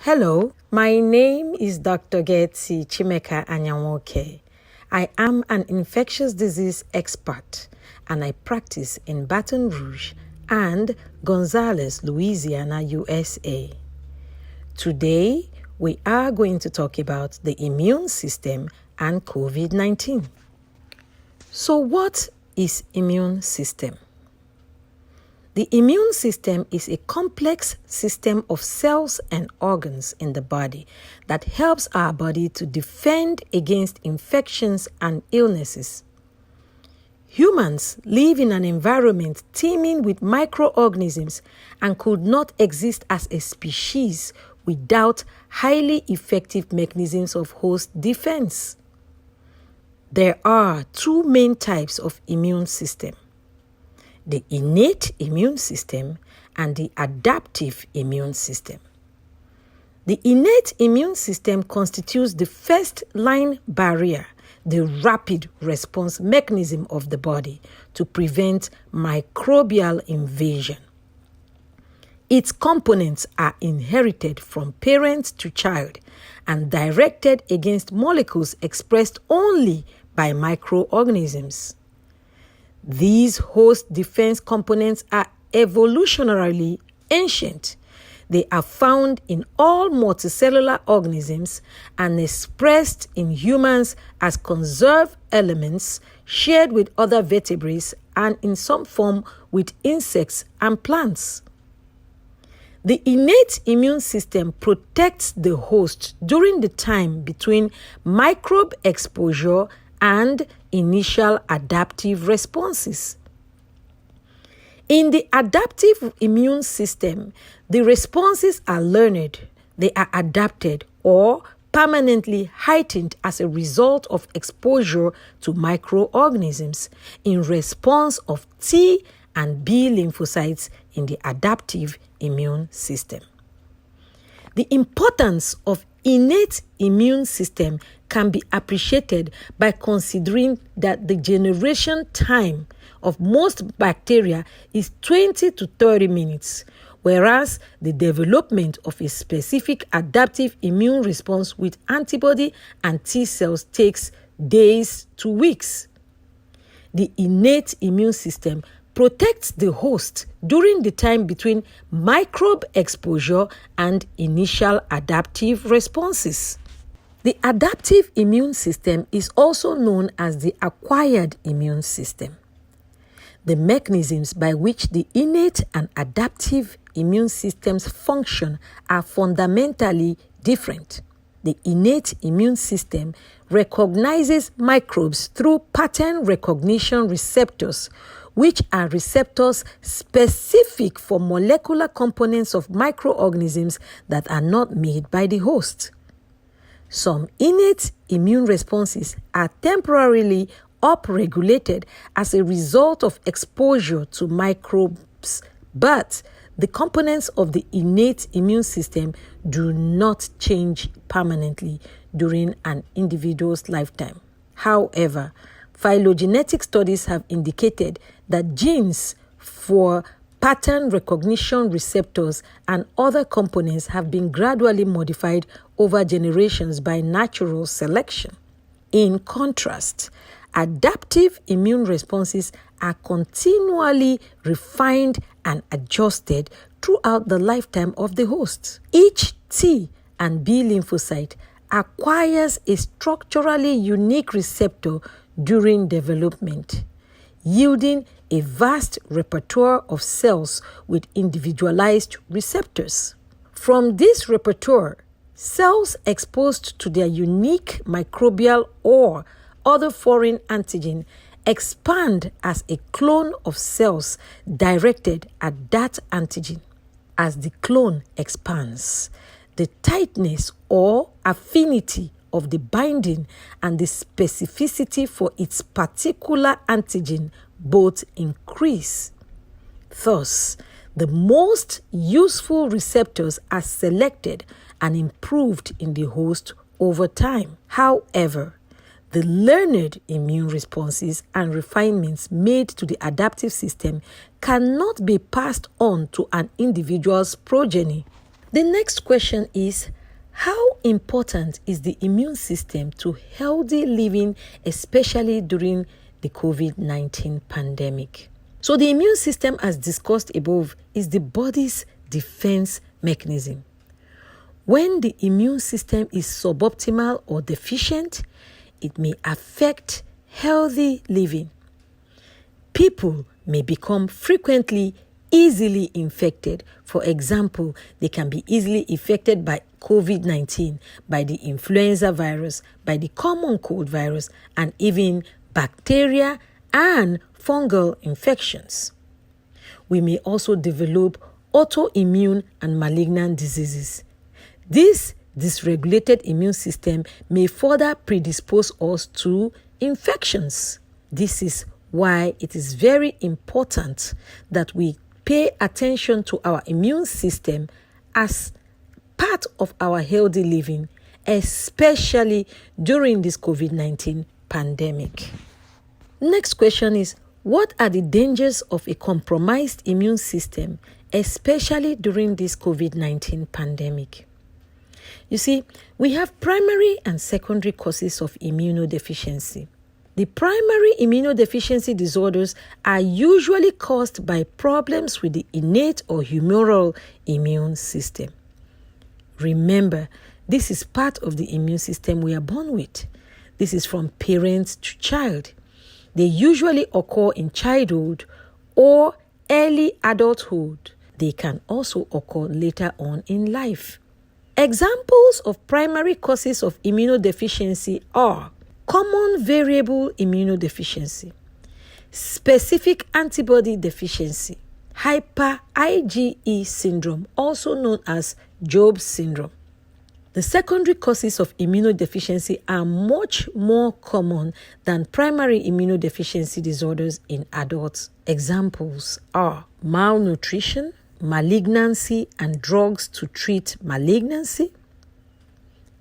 Hello, my name is Dr. Gertie Chimeka Anyanwoke. I am an infectious disease expert and I practice in Baton Rouge and Gonzales, Louisiana, USA. Today, we are going to talk about the immune system and COVID-19. So what is immune system? The immune system is a complex system of cells and organs in the body that helps our body to defend against infections and illnesses. Humans live in an environment teeming with microorganisms and could not exist as a species without highly effective mechanisms of host defense. There are two main types of immune system: the innate immune system and the adaptive immune system. The innate immune system constitutes the first-line barrier, the rapid response mechanism of the body to prevent microbial invasion. Its components are inherited from parent to child and directed against molecules expressed only by microorganisms. These host defense components are evolutionarily ancient. They are found in all multicellular organisms and expressed in humans as conserved elements shared with other vertebrates and in some form with insects and plants. The innate immune system protects the host during the time between microbe exposure and initial adaptive responses. In the adaptive immune system, the responses are learned, they are adapted or permanently heightened as a result of exposure to microorganisms in response of T and B lymphocytes in the adaptive immune system. The importance of innate immune system can be appreciated by considering that the generation time of most bacteria is 20 to 30 minutes, whereas the development of a specific adaptive immune response with antibody and T cells takes days to weeks. The innate immune system protects the host during the time between microbe exposure and initial adaptive responses. The adaptive immune system is also known as the acquired immune system. The mechanisms by which the innate and adaptive immune systems function are fundamentally different. The innate immune system recognizes microbes through pattern recognition receptors, which are receptors specific for molecular components of microorganisms that are not made by the host. Some innate immune responses are temporarily upregulated as a result of exposure to microbes, but the components of the innate immune system do not change permanently during an individual's lifetime. However, phylogenetic studies have indicated that genes for pattern recognition receptors and other components have been gradually modified over generations by natural selection. In contrast, adaptive immune responses are continually refined and adjusted throughout the lifetime of the host. Each T and B lymphocyte acquires a structurally unique receptor during development, yielding a vast repertoire of cells with individualized receptors. From this repertoire, cells exposed to their unique microbial or other foreign antigen expand as a clone of cells directed at that antigen. As the clone expands, the tightness or affinity of the binding and the specificity for its particular antigen both increase. Thus, the most useful receptors are selected and improved in the host over time. However, the learned immune responses and refinements made to the adaptive system cannot be passed on to an individual's progeny. The next question is, how important is the immune system to healthy living, especially during the COVID-19 pandemic? So the immune system, as discussed above, is the body's defense mechanism. When the immune system is suboptimal or deficient, it may affect healthy living. People may become frequently easily infected. For example, they can be easily infected by COVID-19, by the influenza virus, by the common cold virus, and even bacteria and fungal infections. We may also develop autoimmune and malignant diseases. This dysregulated immune system may further predispose us to infections. This is why it is very important that we pay attention to our immune system as part of our healthy living, especially during this COVID-19 pandemic. Next question is, what are the dangers of a compromised immune system, especially during this COVID-19 pandemic? You see, we have primary and secondary causes of immunodeficiency. The primary immunodeficiency disorders are usually caused by problems with the innate or humoral immune system. Remember, this is part of the immune system we are born with. This is from parent to child. They usually occur in childhood or early adulthood. They can also occur later on in life. Examples of primary causes of immunodeficiency are common variable immunodeficiency, specific antibody deficiency, hyper IgE syndrome, also known as Job syndrome. The secondary causes of immunodeficiency are much more common than primary immunodeficiency disorders in adults. Examples are malnutrition, malignancy and drugs to treat malignancy,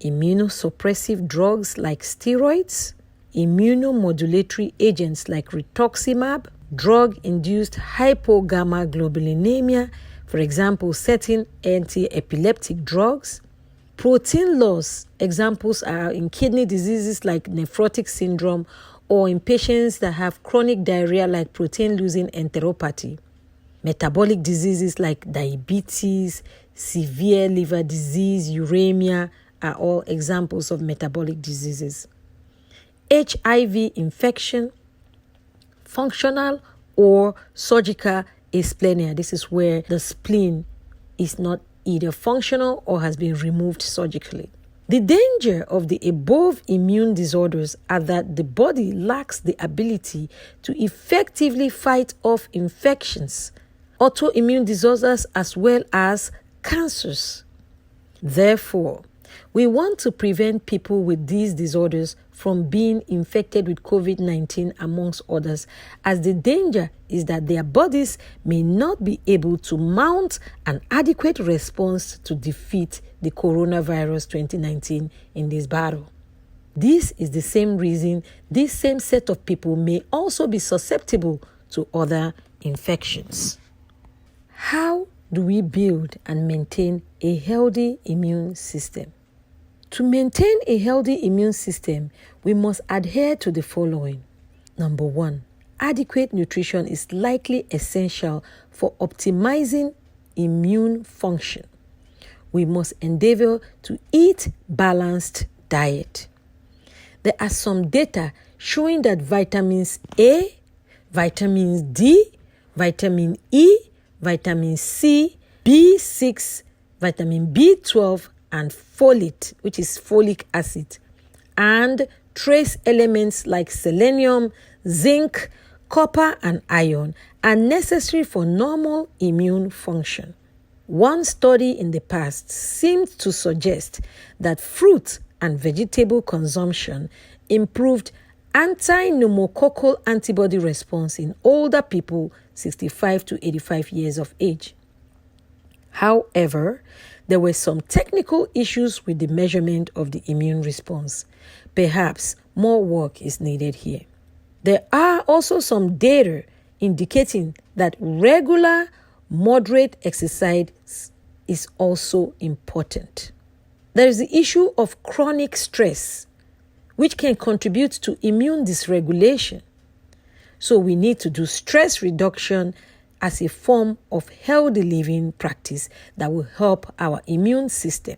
immunosuppressive drugs like steroids, immunomodulatory agents like rituximab, drug-induced hypogammaglobulinemia, for example, certain anti-epileptic drugs, protein loss, examples are in kidney diseases like nephrotic syndrome or in patients that have chronic diarrhea like protein-losing enteropathy. Metabolic diseases like diabetes, severe liver disease, uremia are all examples of metabolic diseases. HIV infection, functional or surgical asplenia. This is where the spleen is not either functional or has been removed surgically. The danger of the above immune disorders are that the body lacks the ability to effectively fight off infections, autoimmune disorders as well as cancers. Therefore, we want to prevent people with these disorders from being infected with COVID-19 amongst others, as the danger is that their bodies may not be able to mount an adequate response to defeat the coronavirus 2019 in this battle. This is the same reason this same set of people may also be susceptible to other infections. How do we build and maintain a healthy immune system? To maintain a healthy immune system, we must adhere to the following. Number 1, adequate nutrition is likely essential for optimizing immune function. We must endeavor to eat balanced diet. There are some data showing that vitamins A, vitamins D, vitamin E, vitamin C, B6, vitamin B12, and folate, which is folic acid, and trace elements like selenium, zinc, copper, and iron are necessary for normal immune function. One study in the past seemed to suggest that fruit and vegetable consumption improved anti-pneumococcal antibody response in older people 65 to 85 years of age. However, there were some technical issues with the measurement of the immune response. Perhaps more work is needed here. There are also some data indicating that regular, moderate exercise is also important. There is the issue of chronic stress, which can contribute to immune dysregulation. So we need to do stress reduction as a form of healthy living practice that will help our immune system.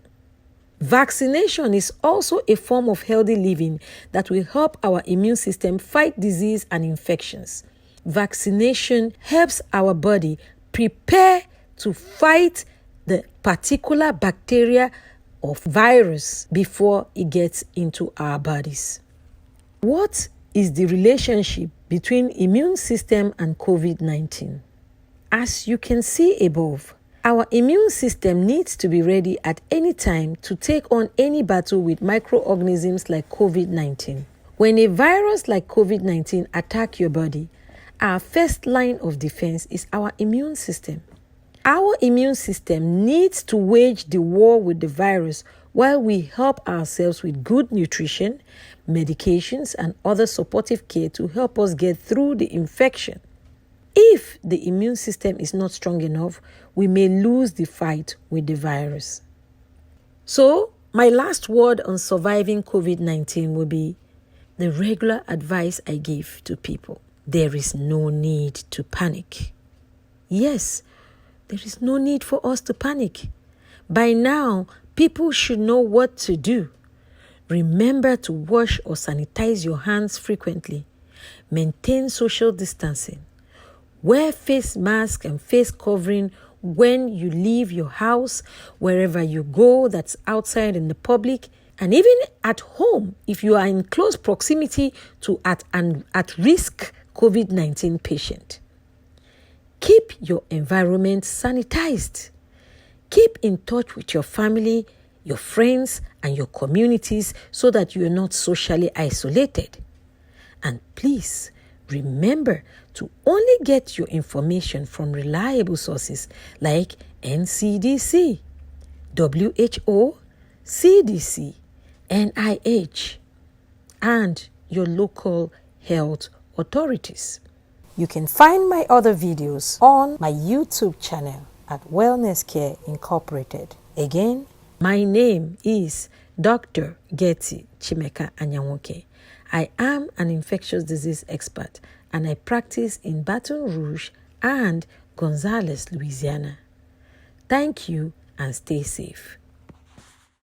Vaccination is also a form of healthy living that will help our immune system fight disease and infections. Vaccination helps our body prepare to fight the particular bacteria or virus before it gets into our bodies. What is the relationship between immune system and COVID-19? As you can see above, our immune system needs to be ready at any time to take on any battle with microorganisms like COVID-19. When a virus like COVID-19 attacks your body, our first line of defense is our immune system. Our immune system needs to wage the war with the virus while we help ourselves with good nutrition, medications, and other supportive care to help us get through the infection. If the immune system is not strong enough, we may lose the fight with the virus. So, my last word on surviving COVID-19 will be the regular advice I give to people. There is no need to panic. Yes, there is no need for us to panic. By now, people should know what to do. Remember to wash or sanitize your hands frequently. Maintain social distancing. Wear face mask and face covering when you leave your house, wherever you go that's outside in the public, and even at home if you are in close proximity to at-risk COVID-19 patient. Keep your environment sanitized. Keep in touch with your family, your friends, and your communities so that you are not socially isolated. And please, remember to only get your information from reliable sources like NCDC, WHO, CDC, NIH, and your local health authorities. You can find my other videos on my YouTube channel at Wellness Care Incorporated. Again, my name is Dr. Gertie Chimeka Anyanwoke. I am an infectious disease expert and I practice in Baton Rouge and Gonzales, Louisiana. Thank you and stay safe.